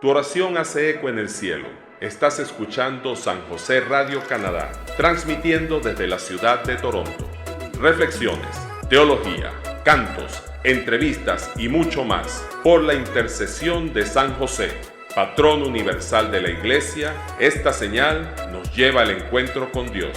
Tu oración hace eco en el cielo. Estás escuchando San José Radio Canadá, transmitiendo desde la ciudad de Toronto. Reflexiones, teología, cantos, entrevistas y mucho más por la intercesión de San José, patrón universal de la Iglesia. Esta señal nos lleva al encuentro con Dios.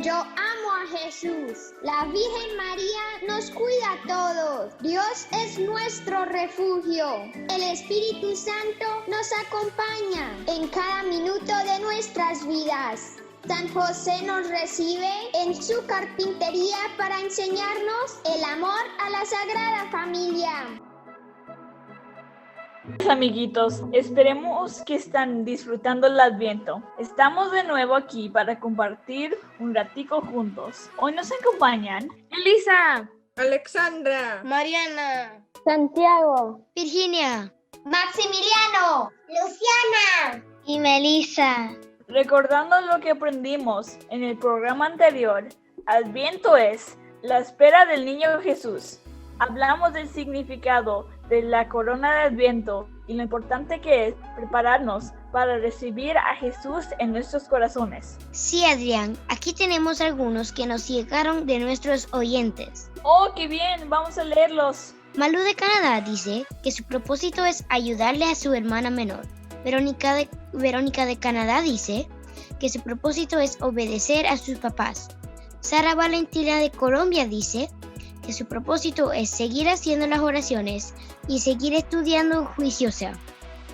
Yo amo a Jesús. La Virgen María nos cuida a todos. Dios es nuestro refugio. El Espíritu Santo nos acompaña en cada minuto de nuestras vidas. San José nos recibe en su carpintería para enseñarnos el amor a la Sagrada Familia. Amiguitos, esperemos que están disfrutando el Adviento. Estamos de nuevo aquí para compartir un ratico juntos. Hoy nos acompañan Elisa, Alexandra, Mariana, Santiago, Virginia, Maximiliano, Luciana y Melissa. Recordando lo que aprendimos en el programa anterior, Adviento es la espera del niño Jesús. Hablamos del significado de la corona de Adviento y lo importante que es prepararnos para recibir a Jesús en nuestros corazones. Sí, Adrián, aquí tenemos algunos que nos llegaron de nuestros oyentes. ¡Oh, qué bien! Vamos a leerlos. Malú de Canadá dice que su propósito es ayudarle a su hermana menor. Verónica de Canadá dice que su propósito es obedecer a sus papás. Sara Valentina de Colombia dice que su propósito es seguir haciendo las oraciones y seguir estudiando juiciosa.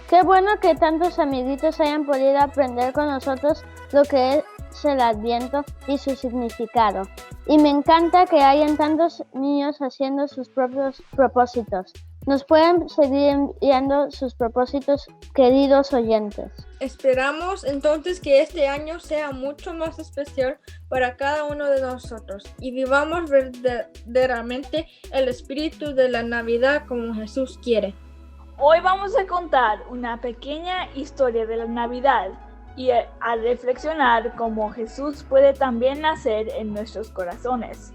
Qué bueno que tantos amiguitos hayan podido aprender con nosotros lo que es el Adviento y su significado. Y me encanta que hayan tantos niños haciendo sus propios propósitos. Nos pueden seguir enviando sus propósitos, queridos oyentes. Esperamos entonces que este año sea mucho más especial para cada uno de nosotros y vivamos verdaderamente el espíritu de la Navidad como Jesús quiere. Hoy vamos a contar una pequeña historia de la Navidad y a reflexionar cómo Jesús puede también nacer en nuestros corazones.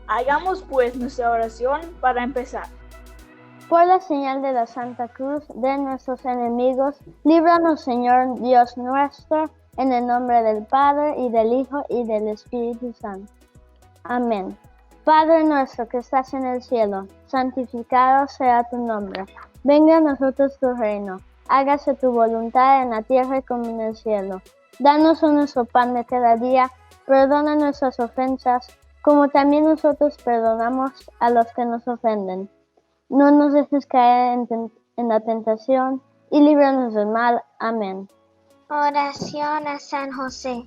Hagamos pues nuestra oración para empezar. Por la señal de la Santa Cruz de nuestros enemigos, líbranos, Señor Dios nuestro, en el nombre del Padre, y del Hijo, y del Espíritu Santo. Amén. Padre nuestro que estás en el cielo, santificado sea tu nombre. Venga a nosotros tu reino. Hágase tu voluntad en la tierra como en el cielo. Danos hoy nuestro pan de cada día. Perdona nuestras ofensas, como también nosotros perdonamos a los que nos ofenden. No nos dejes caer en la tentación y líbranos del mal. Amén. Oración a San José.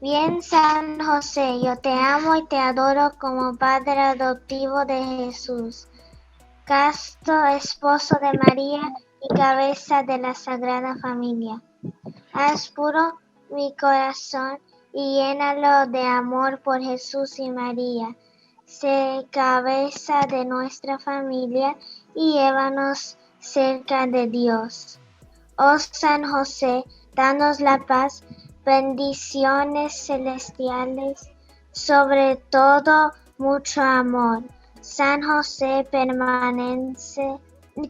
Bien, San José, yo te amo y te adoro como Padre adoptivo de Jesús, casto esposo de María y cabeza de la Sagrada Familia. Haz puro mi corazón y llénalo de amor por Jesús y María. Sé cabeza de nuestra familia y llévanos cerca de Dios. Oh San José, danos la paz, bendiciones celestiales, sobre todo mucho amor. San José permanece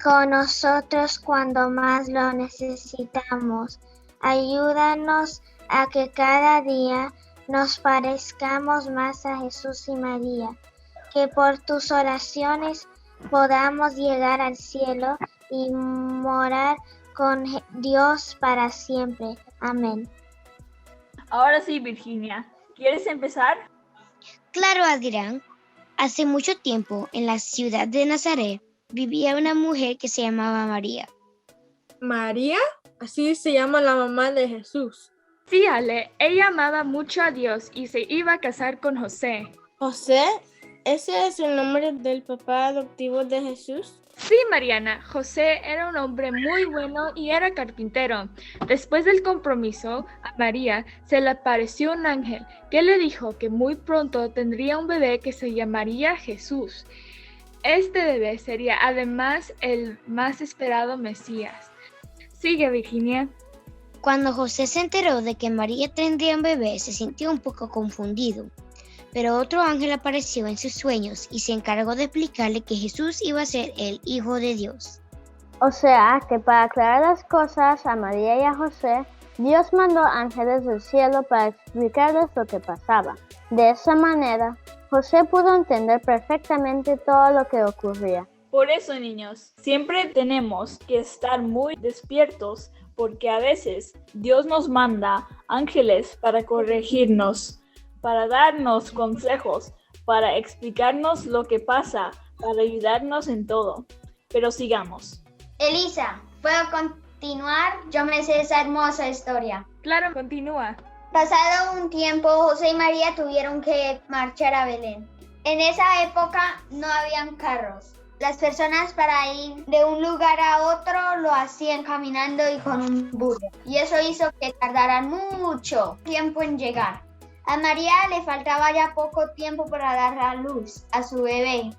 con nosotros cuando más lo necesitamos. Ayúdanos a que cada día nos parezcamos más a Jesús y María, que por tus oraciones podamos llegar al cielo y morar con Dios para siempre. Amén. Ahora sí, Virginia, ¿quieres empezar? Claro, Adrián. Hace mucho tiempo, en la ciudad de Nazaret, vivía una mujer que se llamaba María. ¿María? Así se llama la mamá de Jesús. Sí, Ale, ella amaba mucho a Dios y se iba a casar con José. ¿José? ¿Ese es el nombre del papá adoptivo de Jesús? Sí, Mariana, José era un hombre muy bueno y era carpintero. Después del compromiso, a María se le apareció un ángel que le dijo que muy pronto tendría un bebé que se llamaría Jesús. Este bebé sería además el más esperado Mesías. Sigue, Virginia. Cuando José se enteró de que María tendría un bebé, se sintió un poco confundido. Pero otro ángel apareció en sus sueños y se encargó de explicarle que Jesús iba a ser el Hijo de Dios. O sea, que para aclarar las cosas a María y a José, Dios mandó ángeles del cielo para explicarles lo que pasaba. De esa manera, José pudo entender perfectamente todo lo que ocurría. Por eso, niños, siempre tenemos que estar muy despiertos porque a veces Dios nos manda ángeles para corregirnos, para darnos consejos, para explicarnos lo que pasa, para ayudarnos en todo. Pero sigamos. Elisa, ¿puedo continuar? Yo me sé esa hermosa historia. Claro, continúa. Pasado un tiempo, José y María tuvieron que marchar a Belén. En esa época no habían carros. Las personas para ir de un lugar a otro lo hacían caminando y con un burro. Y eso hizo que tardaran mucho tiempo en llegar. A María le faltaba ya poco tiempo para dar a luz a su bebé.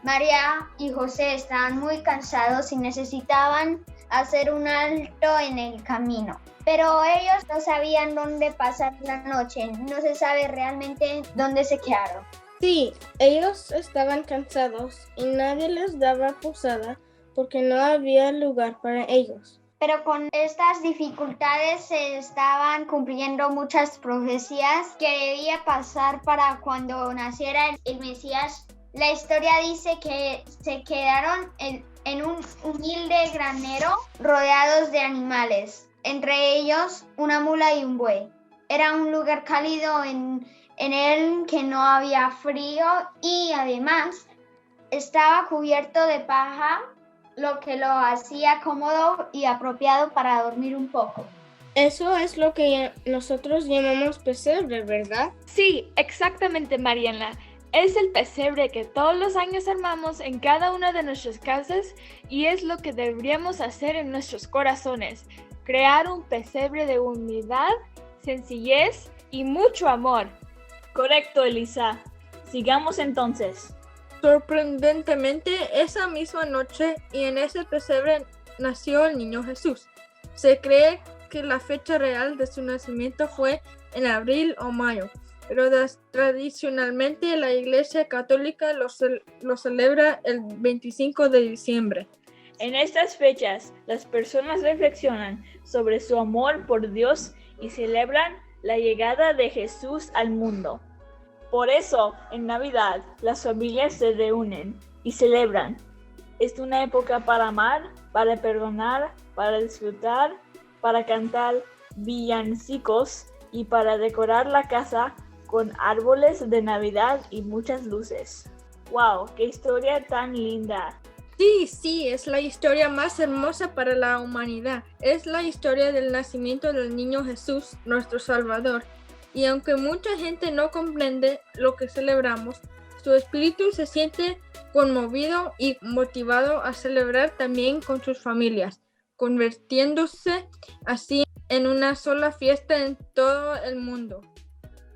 María y José estaban muy cansados y necesitaban hacer un alto en el camino. Pero ellos no sabían dónde pasar la noche. No se sabe realmente dónde se quedaron. Sí, ellos estaban cansados y nadie les daba posada porque no había lugar para ellos. Pero con estas dificultades se estaban cumpliendo muchas profecías que debía pasar para cuando naciera el Mesías. La historia dice que se quedaron en un humilde granero rodeados de animales, entre ellos una mula y un buey. Era un lugar cálido en el que no había frío y además estaba cubierto de paja, lo que lo hacía cómodo y apropiado para dormir un poco. Eso es lo que nosotros llamamos pesebre, ¿verdad? Sí, exactamente, Mariana. Es el pesebre que todos los años armamos en cada una de nuestras casas y es lo que deberíamos hacer en nuestros corazones. Crear un pesebre de humildad, sencillez y mucho amor. Correcto, Elisa. Sigamos entonces. Sorprendentemente, esa misma noche y en ese pesebre nació el niño Jesús. Se cree que la fecha real de su nacimiento fue en abril o mayo, pero tradicionalmente la Iglesia Católica lo celebra el 25 de diciembre. En estas fechas, las personas reflexionan sobre su amor por Dios y celebran la llegada de Jesús al mundo. Por eso, en Navidad, las familias se reúnen y celebran. Es una época para amar, para perdonar, para disfrutar, para cantar villancicos y para decorar la casa con árboles de Navidad y muchas luces. ¡Wow! ¡Qué historia tan linda! Sí, es la historia más hermosa para la humanidad. Es la historia del nacimiento del niño Jesús, nuestro Salvador. Y aunque mucha gente no comprende lo que celebramos, su espíritu se siente conmovido y motivado a celebrar también con sus familias, convirtiéndose así en una sola fiesta en todo el mundo.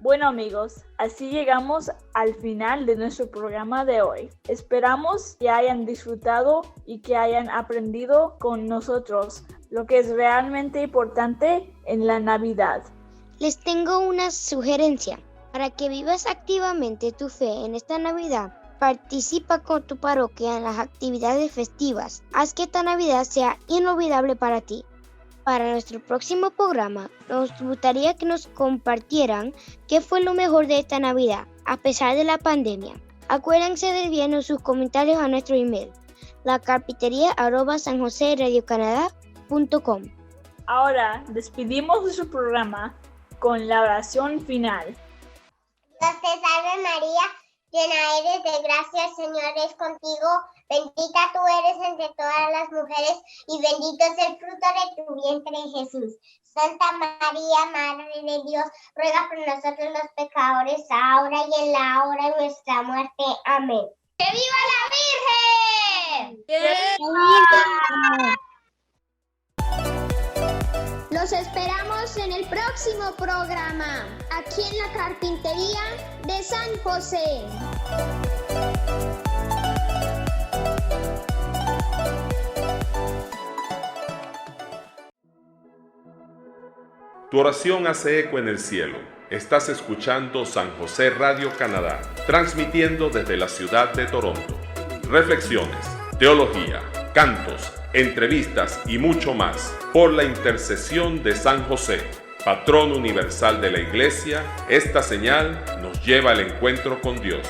Bueno, amigos, así llegamos al final de nuestro programa de hoy. Esperamos que hayan disfrutado y que hayan aprendido con nosotros lo que es realmente importante en la Navidad. Les tengo una sugerencia. Para que vivas activamente tu fe en esta Navidad, participa con tu parroquia en las actividades festivas. Haz que esta Navidad sea inolvidable para ti. Para nuestro próximo programa, nos gustaría que nos compartieran qué fue lo mejor de esta Navidad, a pesar de la pandemia. Acuérdense de enviarnos sus comentarios a nuestro email, lacarpinteria@sanjoseradiocanada.com. Ahora despedimos nuestro programa con la oración final. Dios te salve María, llena eres de gracia, el Señor es contigo, bendita tú eres entre todas las mujeres y bendito es el fruto de tu vientre Jesús. Santa María, Madre de Dios, ruega por nosotros los pecadores, ahora y en la hora de nuestra muerte. Amén. ¡Que viva la Virgen! Los esperamos en el próximo programa, aquí en la Carpintería de San José. Tu oración hace eco en el cielo. Estás escuchando San José Radio Canadá, transmitiendo desde la ciudad de Toronto. Reflexiones, teología, cantos, entrevistas y mucho más por la intercesión de San José, patrón universal de la Iglesia. Esta señal nos lleva al encuentro con Dios.